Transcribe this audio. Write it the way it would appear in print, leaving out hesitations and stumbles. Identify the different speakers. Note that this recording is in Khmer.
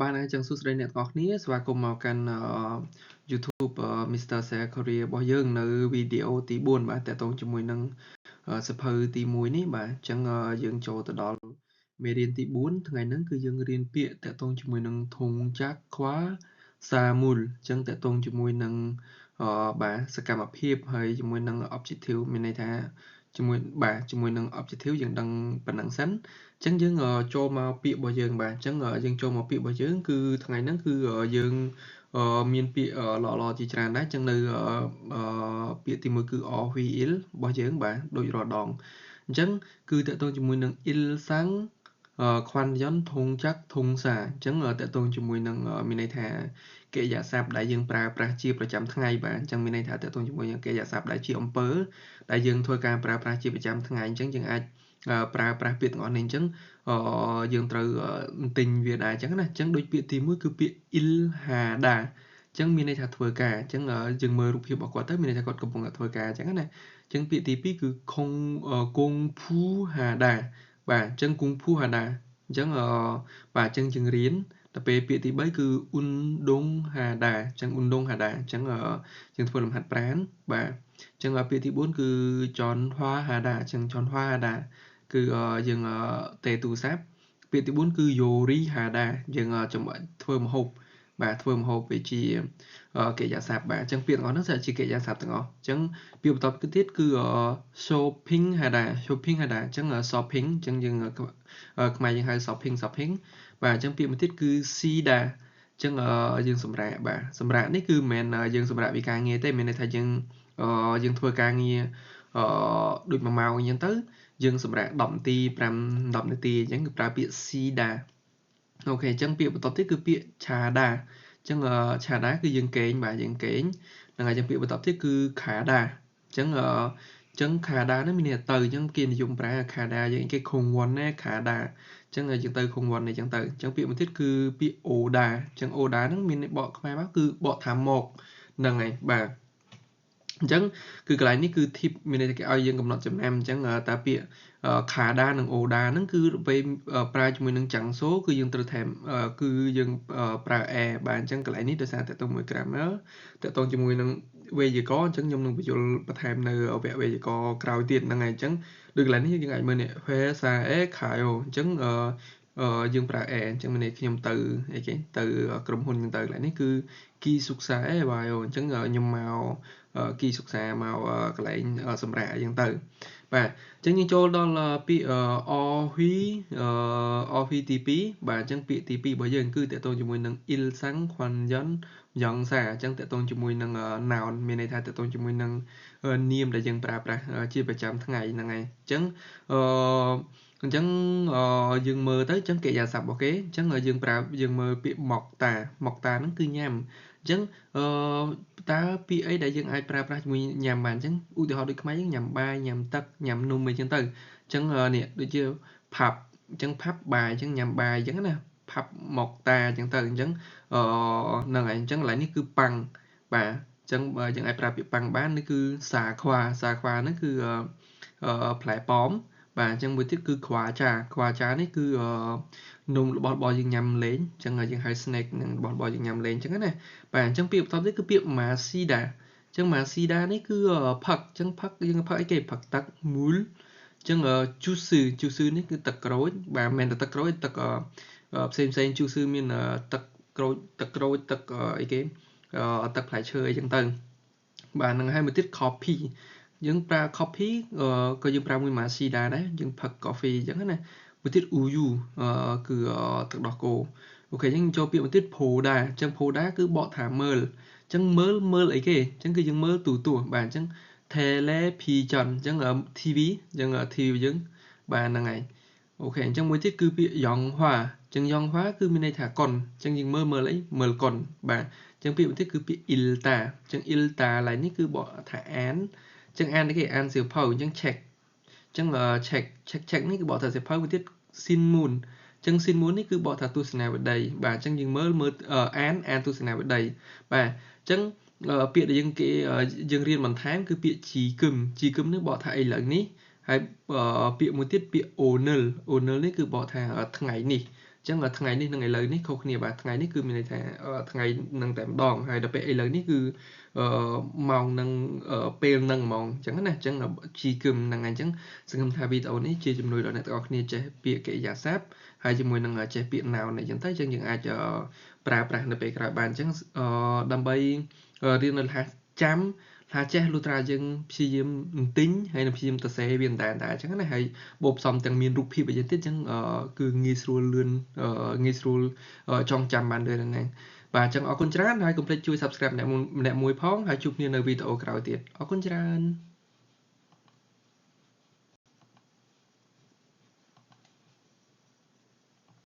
Speaker 1: បានហើយចឹងសួស្តីអ្នកទាំងអស់គ្នាស្វាគមន៍មកកាន់YouTube Mr. Share Career របស់យើងនៅវីដេអូទី4បាទតកតងជាមួយនឹងសភៅទី1នេះបាទអញ្ចឹងយើងចូលទៅដល់មេរៀនទី4ថ្ងៃហ្នឹងគឺយើងរៀនពាក្យតកតងជាមួយនឹងធុងចាក់ខ្វ៉ាសាមូលអញ្ចឹងតកតងជាមួយនឹងបាទសកម្មភាពហើយជាមួយនឹង objective មានន័យថាជាមួយនឹង objective យើងដឹងប៉ុណ្ណឹងសិនអញ្ចឹងយើងចូលមកពាក្យរបស់យើងបាទអញ្ចឹងយើងចូលមកពាក្យរបស់យើងគឺថ្ងៃហ្នឹងគឺយើងមានពាក្យល្អៗជាច្រើនដែរអញ្ចឹងនៅពាក្យទី1គឺ OVL របស់យើងបាទដូចរាល់ដងអញ្ចឹងគឺតកតងជាមួយនឹង il sang ខ្វាន់យ៉នធុងចាក់ធុងសាអញ្ចឹងតកតងជាមួយនឹងមានន័យថាកិរិយាសព្ទដែលយើងប្រើប្រាស់ជាប្រចាំថ្ងៃបាទអញ្ចឹងមានន័យថាតកតងជាមួយនឹងកិរិយាសព្ទដែលជាអំពើដែលយើងធ្វើការប្រើប្រាស់ជាប្រចាំថ្ងៃអញ្ចឹងយើងអាចប្រើប្រាស់ពាក្យទាំងអស់នេះអញ្ចឹងយើងត្រូវទិញវាដែរអញ្ចឹងណាអញ្ចឹងដូចពាក្យទី1គឺពាក្យ il hada អញ្ចឹងមានន័យថាធ្វើការអញ្ចឹងយើងមើលរូបភាពរបស់គាត់ទៅមានន័យថាគាត់កំពុងតែធ្វើការអញ្ចឹងណាអញ្ចឹងពាក្យទី2គឺគង់ភូហាដាបាទអញ្ចឹងគង់ភូហាដាអញ្ចឹងបាទអញ្ចឹងយើងរៀនទៅពេលពាក្យទី3គឺអ៊ុនដុងហាដាអញ្ចឹងអ៊ុនដុងហាដាអញ្ចឹងយើងធ្វើលំហាត់ប្រាណបាទអញ្ចឹងពាក្យទី4គឺចនហွာហាដាអញ្ចឹងចនហွာហាដាគឺយើងទេទូរស័ព្ទពាក្យទី4គឺយោរីហាដាយើងធ្វើម្ហូបបាទធ្វើម្ហូបវាជាកិរិយាសព្ទបាទអញ្ចឹងពាក្យទាំងអស់ហ្នឹងជាកិរិយាសព្ទទាំងអស់អញ្ចឹងពាក្យបន្តទៀតគឺ shopping ហាដា shopping ហាដាអញ្ចឹង shopping អញ្ចឹងយើងខ្មែរយើងហៅ shopping បាទអញ្ចឹងពាក្យមួយទៀតគឺ sida អញ្ចឹងយើងសម្រាកបាទសម្រាកនេះគឺមិនមែនយើងសម្រាកពីការងារទេមានន័យថាយើងធ្វើការងារដូច1ម៉ោងអញ្ចឹងទៅយើងសម្រាក10នាទី5-10នាទីអញ្ចឹងគឺប្រើពាក្យ sida អូខេអញ្ចឹងពាក្យបន្តទៀតគឺពាក្យ chada អញ្ចឹង chada គឺយើងគេងបាទយើងគេងហ្នឹងហើយអញ្ចឹងពាក្យបន្តទៀតគឺ khada អញ្ចឹង khada ហ្នឹងមានន័យថាទៅអញ្ចឹងគេនិយមប្រើ khada យើងគេខុងវ៉ាន់ណា khada អញ្ចឹងយើងទៅខុងវ៉ាន់អញ្ចឹងទៅអញ្ចឹងពាក្យមួយទៀតគឺពាក្យ oda អញ្ចឹង oda ហ្នឹងមានន័យបកខ្មែរមកគឺបកថាមកហ្នឹងហើយបាទអញ្ចឹងគឺកន្លែងនេះគឺ tip មានន័យថាគេឲ្យយើងកំណត់ចំណាំអញ្ចឹងតើពាក្យ khada និង oda ហ្នឹងគឺពេលប្រើជាមួយនឹងចាំងសូគឺយើងត្រូវថែមគឺយើងប្រើ a បាទអញ្ចឹងកន្លែងនេះដោយសារតើតើមួយ grammar តើតងជាមួយនឹងវេយ្យាករណ៍អញ្ចឹងខ្ញុំនឹងបញ្យល់បន្ថែមនៅវគ្គវេយ្យាករណ៍ក្រោយទៀតហ្នឹងហើយអញ្ចឹងដូចកន្លែងនេះយើងអាចមើលនេះ Hesa e Kayo អញ្ចឹងយើងប្រើ a អញ្ចឹងមានន័យខ្ញុំទៅអីគេទៅក្រុមហ៊ុនហ្នឹងទៅកន្លែងនេះគឺ Ki Suksa e Bayo អញ្ចឹងខ្ញុំមកគីសិក្សាមកកន្លែងសម្រាប់អញ្ចឹងទៅបាទអញ្ចឹងយើងចូលដល់ពាក្យអហ៊ីទី2បាទអញ្ចឹងពាក្យទី2របស់យើងគឺតកតងជាមួយនឹង il sang kwan yon យ៉ងសាអញ្ចឹងតកតងជាមួយនឹង noun មានន័យថាតកតងជាមួយនឹងនាមដែលយើងប្រើប្រាស់ជាប្រចាំថ្ងៃហ្នឹងហើយអញ្ចឹងអញ្ចឹងយើងមើលទៅអញ្ចឹងកិរិយាសព្ទរបស់គេអញ្ចឹងយើងមើលពាក្យមកតាហ្នឹងគឺញ៉ាំអញ្ចឹងតើពាក្យអីដែលយើងអាចប្រើប្រាស់ជាមួយញ៉ាំបានអញ្ចឹងឧទាហរណ៍ដូចខ្មែរយើងញ៉ាំបាយញ៉ាំទឹកញ៉ាំនំអីចឹងទៅអញ្ចឹងនេះដូចជាផាប់អញ្ចឹងផាប់បាយអញ្ចឹងញ៉ាំបាយអញ្ចឹងណាផាប់មកតាអញ្ចឹងទៅអញ្ចឹងហ្នឹងហើយអញ្ចឹងកន្លែងនេះគឺប៉ាំងបាទអញ្ចឹងយើងអាចប្រើពាក្យប៉ាំងបាននេះគឺសាខ្វាហ្នឹងគឺផ្លែប៉ោមបាទអញ្ចឹងមួយទៀតគឺខ្វាចានេះគឺនំរបស់យើងញ៉ាំលេងអញ្ចឹងយើងហៅ snack នឹងរបស់យើងញ៉ាំលេងអញ្ចឹងណាបាទអញ្ចឹងពាក្យបន្តទៀតគឺពាក្យ masida អញ្ចឹង masida នេះគឺផឹកអញ្ចឹងផឹកយើងផឹកអីគេផឹកទឹកមូលអញ្ចឹង juice នេះគឺទឹកក្រូចបាទមិនមែនតែទឹកក្រូចទឹកផ្សេង juice មានទឹកក្រូចទឹកអីគេទឹកផ្លែឈើអីចឹងទៅបាទនឹងហើយមួយទៀត coffee យើងប្រើ coffee ក៏យើងប្រើមួយ masida ដែរយើងផឹក coffee អញ្ចឹងណាមួយទៀត uyu គឺទឹកដោះគោអូខេអញ្ចឹងចូលពាក្យមួយទៀត poda អញ្ចឹង poda គឺបកថាមើលអញ្ចឹងមើលអីគេអញ្ចឹងគឺយើងមើលទូទស្សន៍បាទអញ្ចឹង television អញ្ចឹង TV អញ្ចឹង TV យើងបាទហ្នឹងហើយអូខេអញ្ចឹងមួយទៀតគឺពាក្យ Yonghwa អញ្ចឹង Yonghwa គឺមានន័យថាកុនអញ្ចឹងយើងមើលអីមើលកុនបាទអញ្ចឹងពាក្យមួយទៀតគឺពាក្យ ilta អញ្ចឹង ilta ឡើយនេះគឺបកថាអានអញ្ចឹងអានគេអានសៀវភៅអញ្ចឹង check អញ្ចឹង check នេះគឺបកថាសៀវភៅមួយទៀត sin moon អញ្ចឹង sin moon នេះគឺបកថាទស្សនាវដ្តីបាទអញ្ចឹងយើងមើលអានទស្សនាវដ្តីបាទអញ្ចឹងពាក្យដែលយើងរៀនបន្ថែមគឺពាក្យជីគឹមនេះបកថាឥឡូវនេះហើយពាក្យមួយទៀតពាក្យ onel នេះគឺបកថាថ្ងៃនេះអ ចឹងថ្ងៃនេះនឹងឥឡូវនេះខុសគ្នាបាទថ្ងៃនេះគឺមានន័យថាថ្ងៃនឹងតែម្ដងហើយដល់ពេលឥឡូវនេះគឺម៉ោងនឹងពេលនឹងហ្មងចឹងណាចឹងជីគឹមហ្នឹងហើយចឹងសង្ឃឹមថាវីដេអូនេះជាជំនួយដល់អ្នកទាំងអស់គ្នាចេះពាក្យកិរិយាសព្ទហើយជាមួយនឹងចេះពាក្យ noun អីចឹងទៅយើងអាចប្រើប្រាស់នៅពេលក្រោយបានចឹងដើម្បីរៀននៅថាចាំថាចេះលុះត្រាយើងព្យាយាមទិញហើយនឹងព្យាយាមទៅសេវាតែអញ្ចឹងណាហើយបូកផ្សំទាំងមានរូបភាពអីទៀតអញ្ចឹងគឺងាយស្រួលលឿនងាយស្រួលចងចាំបានដូចហ្នឹងបាទអញ្ចឹងអរគុណច្រើនហើយកុំភ្លេចជួយ Subscribe ម្នាក់មួយផងហើយជួបគ្នានៅវីដេអូក្រោយទៀតអរគុណច្រើន